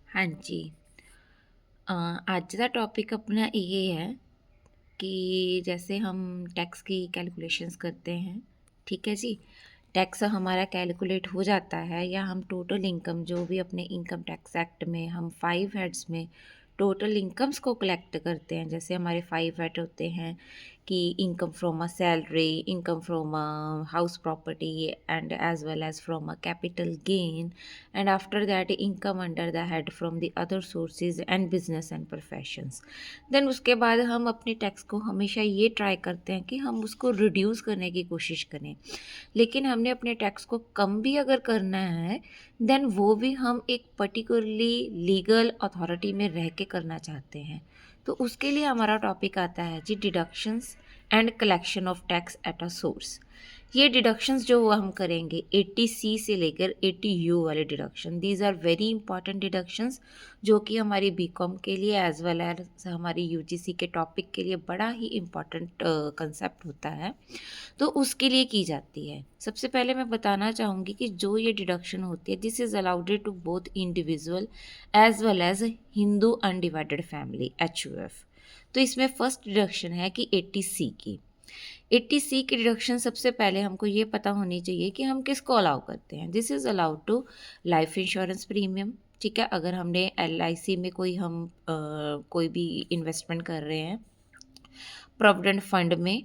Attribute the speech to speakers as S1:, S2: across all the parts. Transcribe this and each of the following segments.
S1: ਹਾਂਜੀ। ਅੱਜ ਦਾ ਟੌਪਿਕ ਆਪਣਾ ਇਹ है कि जैसे हम टैक्स की कैलकुलेशंस करते हैं, ठीक है जी? टैक्स हमारा कैलकुलेट हो जाता है या हम टोटल इनकम जो भी अपने इनकम टैक्स एक्ट में हम 5 हेड्स में टोटल इनकम्स को कलेक्ट करते हैं। जैसे हमारे 5 हेड होते हैं कि income from a salary, income from a house property and as well as from a capital gain and after that income under the head from the other sources and business and professions. Then उसके बाद हम अपने tax को हमेशा ये try करते हैं कि हम उसको रिड्यूस करने की कोशिश करें, लेकिन हमने अपने टैक्स को कम भी अगर करना है देन वो भी हम एक पर्टिकुलरली लीगल अथॉरिटी में रह के करना चाहते हैं। तो उसके लिए हमारा टॉपिक आता है जी deductions and collection of tax at a source. ये डिडक्शंस जो हम करेंगे 80C से लेकर 80U वाले deduction, these are very important deductions जो कि हमारी बीकॉम के लिए एज वेल एज हमारी यूजीसी के टॉपिक के लिए बड़ा ही इम्पॉर्टेंट कंसेप्ट होता है। तो उसके लिए की जाती है। सबसे पहले मैं बताना चाहूँगी कि जो ये डिडक्शन होती है this is allowed to both individual as well as Hindu undivided family HUF। तो इसमें फर्स्ट डिडक्शन है कि 80C की। 80C की डिडक्शन सबसे पहले हमको ये पता होनी चाहिए कि हम किसको अलाउ करते हैं। This is allowed to life insurance premium, ठीक है। अगर हमने LIC में कोई भी इन्वेस्टमेंट कर रहे हैं, प्रोविडेंट फंड में,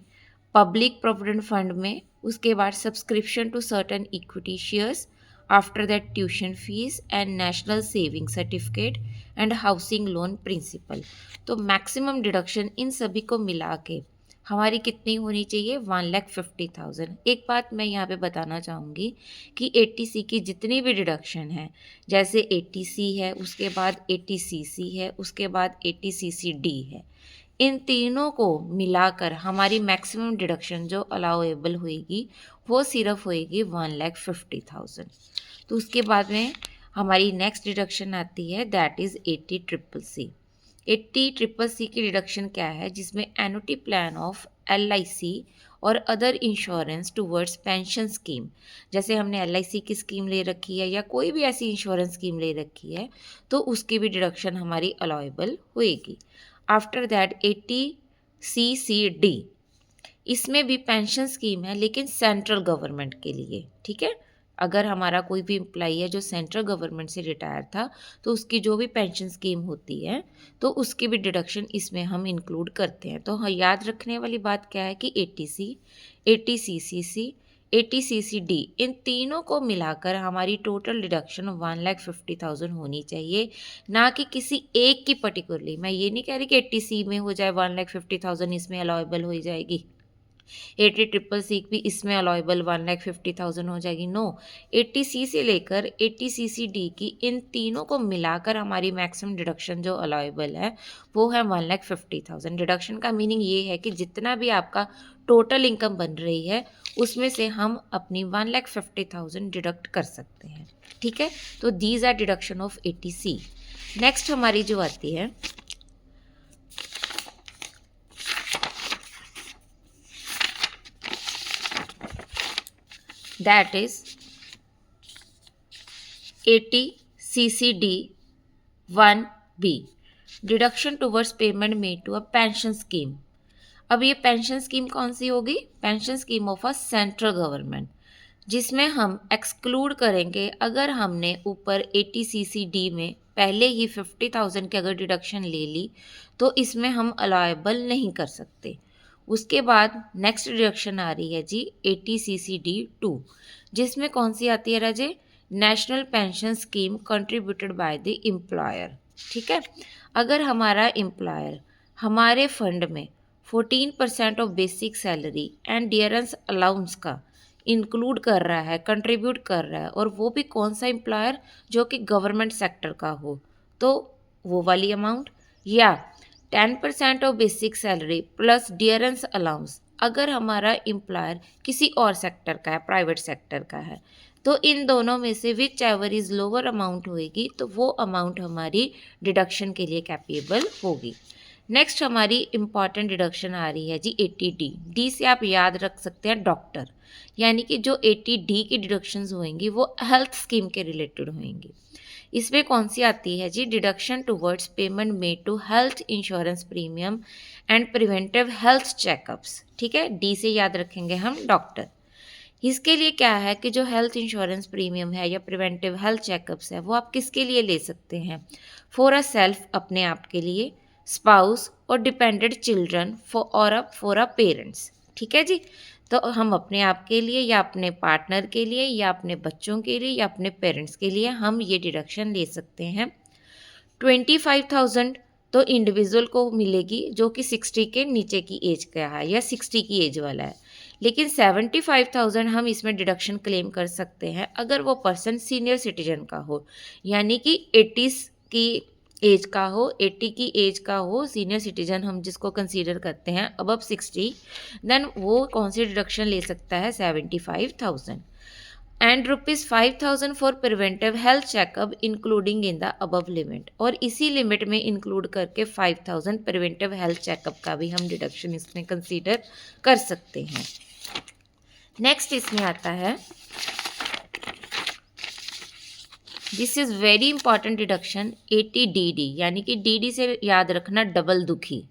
S1: पब्लिक प्रोविडेंट फंड में, उसके बाद subscription to certain equity shares, after that tuition fees and national saving certificate and housing loan principal. तो मैक्सिमम डिडक्शन इन सभी को मिला के हमारी कितनी होनी चाहिए? 1,50,000। एक बात मैं यहाँ पे बताना चाहूँगी कि 80C की जितनी भी डिडक्शन है, जैसे 80C है, उसके बाद 80CC है, उसके बाद 80CCD है, इन तीनों को मिलाकर हमारी मैक्सिमम डिडक्शन जो अलाउएबल होएगी वो सिर्फ होएगी 1,50,000। तो उसके बाद में हमारी नेक्स्ट डिडक्शन आती है दैट इज़ 80CCC। 80CCC की डिडक्शन क्या है? जिसमें एनुटी प्लान ऑफ LIC और other insurance towards pension scheme, जैसे हमने LIC की स्कीम ले रखी है या कोई भी ऐसी इंश्योरेंस स्कीम ले रखी है तो उसकी भी डिडक्शन हमारी अलाउएबल होएगी। आफ्टर दैट 80CCD, इसमें भी पेंशन स्कीम है लेकिन सेंट्रल गवर्नमेंट के लिए, ठीक है। अगर हमारा कोई भी एम्प्लॉई है जो सेंट्रल गवर्नमेंट से रिटायर था तो उसकी जो भी पेंशन स्कीम होती है तो उसकी भी डिडक्शन इसमें हम इंक्लूड करते हैं। तो हाँ, याद रखने वाली बात क्या है कि 80C, 80CCC, 80CCD इन तीनों को मिलाकर हमारी टोटल डिडक्शन 1,50,000 होनी चाहिए, ना कि किसी एक की पर्टिकुलरली। मैं ये नहीं कह रही कि 80C में हो जाए 1,50,000 इसमें अलाउएबल हो जाएगी, 80CCC भी इसमें अलाउएबल 1,50,000 हो जाएगी। नो, 80C से लेकर 80CCD की इन तीनों को मिलाकर हमारी मैक्सिमम डिडक्शन जो अलाउएबल है वो है 1,50,000। डिडक्शन का मीनिंग ये है कि जितना भी आपका टोटल इनकम बन रही है उसमें से हम अपनी 1,50,000 डिडक्ट कर सकते हैं, ठीक है। तो these are deduction of 80C। Next हमारी जो आती है that is 80CCD1B, deduction towards payment made to a pension scheme. अब ये पेंशन स्कीम कौन सी होगी? Pension scheme of a central government, जिसमें हम एक्सक्लूड करेंगे अगर हमने ऊपर 80CCD में पहले ही 50,000 की अगर डिडक्शन ले ली तो इसमें हम अलाउएबल नहीं कर सकते। उसके बाद नेक्स्ट डिडक्शन आ रही है जी 80CCD2, जिसमें कौन सी आती है राजे? National pension scheme contributed by the employer, ठीक है। अगर हमारा एम्प्लॉयर हमारे फंड में 14% of basic salary and dearness allowance का इंक्लूड कर रहा है, कंट्रीब्यूट कर रहा है, और वो भी कौन सा एम्प्लॉयर? जो कि गवर्नमेंट सेक्टर का हो, तो वो वाली अमाउंट, या 10% of basic salary plus dearness allowance अगर हमारा एम्प्लॉयर किसी और सेक्टर का है, प्राइवेट सेक्टर का है, तो इन दोनों में से which ever is lower amount होएगी तो वो अमाउंट हमारी डिडक्शन के लिए कैपेबल होगी। नेक्स्ट हमारी इंपॉर्टेंट डिडक्शन आ रही है जी 80D। डी से आप याद रख सकते हैं डॉक्टर, यानी कि जो 80D की डिडक्शंस होंगी वो हेल्थ स्कीम के रिलेटेड होंगी। इसमें कौन सी आती है जी, deduction towards payment made to health insurance premium and preventive health checkups. ठीक है, डी से याद रखेंगे हम डॉक्टर। इसके लिए क्या है कि जो हेल्थ इंश्योरेंस प्रीमियम है या प्रिवेंटिव हेल्थ चेकअप्स है वो आप किसके लिए ले सकते हैं, फॉर अ सेल्फ, अपने आप के लिए, स्पाउस और dependent children for a parents. ठीक है जी, तो हम अपने आप के लिए या अपने पार्टनर के लिए या अपने बच्चों के लिए या अपने पेरेंट्स के लिए हम ये डिडक्शन ले सकते हैं। 25,000 तो इंडिविजुअल को मिलेगी जो कि 60 के नीचे की एज का है या 60 की एज वाला है, लेकिन 75,000 हम इसमें डिडक्शन क्लेम कर सकते हैं अगर वो पर्सन सीनियर सिटीजन का हो, यानी कि 80 की एज का हो, 80 की एज का हो, सीनियर सिटीजन हम जिसको कंसीडर करते हैं अबव 60, देन वो कौन सी डिडक्शन ले सकता है, 75,000 and ₹5,000 for preventive health checkup including in the above limit, और इसी लिमिट में इंक्लूड करके 5,000 प्रिवेंटिव हेल्थ चेकअप का भी हम डिडक्शन इसमें कंसीडर कर सकते हैं। नेक्स्ट इसमें आता है, this is very important deduction, 80DD, यानी कि DD से याद रखना डबल दुखी।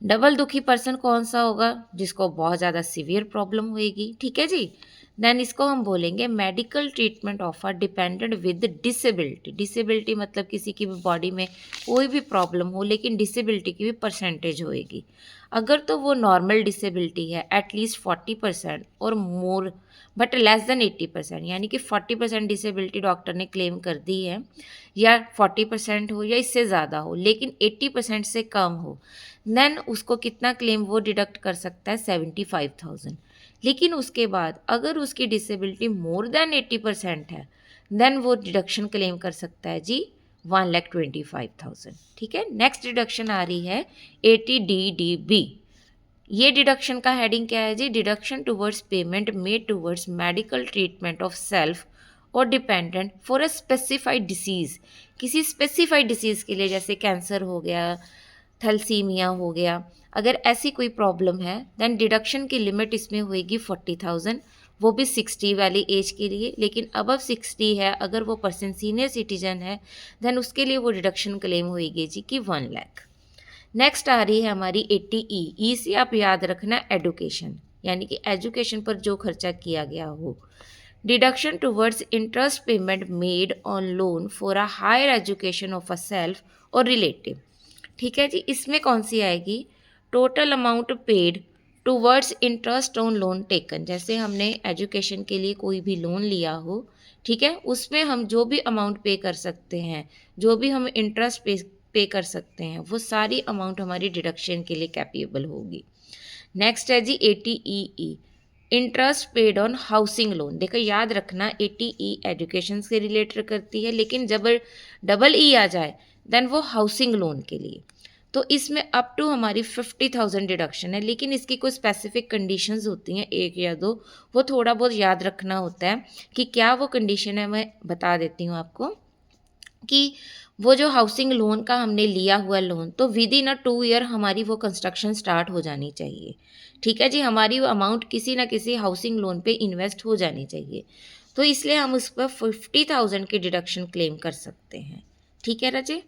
S1: डबल दुखी पर्सन कौन सा होगा, जिसको बहुत ज़्यादा सीवियर प्रॉब्लम होएगी। ठीक है जी, देन इसको हम बोलेंगे medical treatment of a dependent with disability. Disability मतलब किसी की भी बॉडी में कोई भी प्रॉब्लम हो लेकिन डिसेबिलिटी की भी परसेंटेज होएगी। अगर तो वो नॉर्मल डिसेबिलिटी है एटलीस्ट 40% और मोर बट लेस देन 80%, यानी कि 40% डिसेबिलिटी डॉक्टर ने क्लेम कर दी है, या 40% हो या इससे ज़्यादा हो लेकिन 80% से कम हो, देन उसको कितना क्लेम वो डिडक्ट कर सकता है, 75,000। लेकिन उसके बाद अगर उसकी डिसेबिलिटी मोर देन 80% है, देन वो डिडक्शन क्लेम कर सकता है जी 1,25,000। ठीक है, नेक्स्ट डिडक्शन आ रही है 80DDB। ये डिडक्शन का हेडिंग क्या है जी, deduction towards payment made towards medical treatment of self और dependent for a specified disease. किसी स्पेसिफाइड डिसीज़ के लिए, जैसे कैंसर हो गया, थैलेसीमिया हो गया, अगर ऐसी कोई प्रॉब्लम है देन डिडक्शन की लिमिट इसमें होएगी 40,000, वो भी 60 वाली एज के लिए, लेकिन अबव 60 है अगर वो पर्सन सीनियर सिटीजन है देन उसके लिए वो डिडक्शन क्लेम होएगी जी कि 1 लाख। नेक्स्ट आ रही है हमारी 80E। ई से आप याद रखना एडुकेशन, यानी कि एजुकेशन पर जो खर्चा किया गया हो। Deduction towards interest payment made on loan for a higher education of a self और रिलेटिव। ठीक है जी, इसमें कौन सी आएगी, total amount paid towards interest on loan taken. जैसे हमने एजुकेशन के लिए कोई भी लोन लिया हो, ठीक है, उसमें हम जो भी अमाउंट पे कर सकते हैं, जो भी हम इंटरेस्ट पे कर सकते हैं, वो सारी अमाउंट हमारी डिडक्शन के लिए कैपेबल होगी। नेक्स्ट है जी 80EE, interest paid on housing loan. देखो याद रखना 80E एजुकेशन से रिलेटेड करती है, लेकिन जब डबल ई आ जाए देन वो हाउसिंग लोन के लिए, तो इसमें अप टू हमारी 50,000 डिडक्शन है, लेकिन इसकी कोई स्पेसिफिक कंडीशंस होती हैं, एक या दो, वो थोड़ा बहुत याद रखना होता है कि क्या वो कंडीशन है। मैं बता देती हूँ आपको कि वो जो हाउसिंग लोन का हमने लिया हुआ लोन, तो विद इन अ 2 ईयर हमारी वो कंस्ट्रक्शन स्टार्ट हो जानी चाहिए। ठीक है जी, हमारी वो अमाउंट किसी ना किसी हाउसिंग लोन पे इन्वेस्ट हो जानी चाहिए, तो इसलिए हम उस पर 50,000 की डिडक्शन क्लेम कर सकते हैं। ठीक है राजे।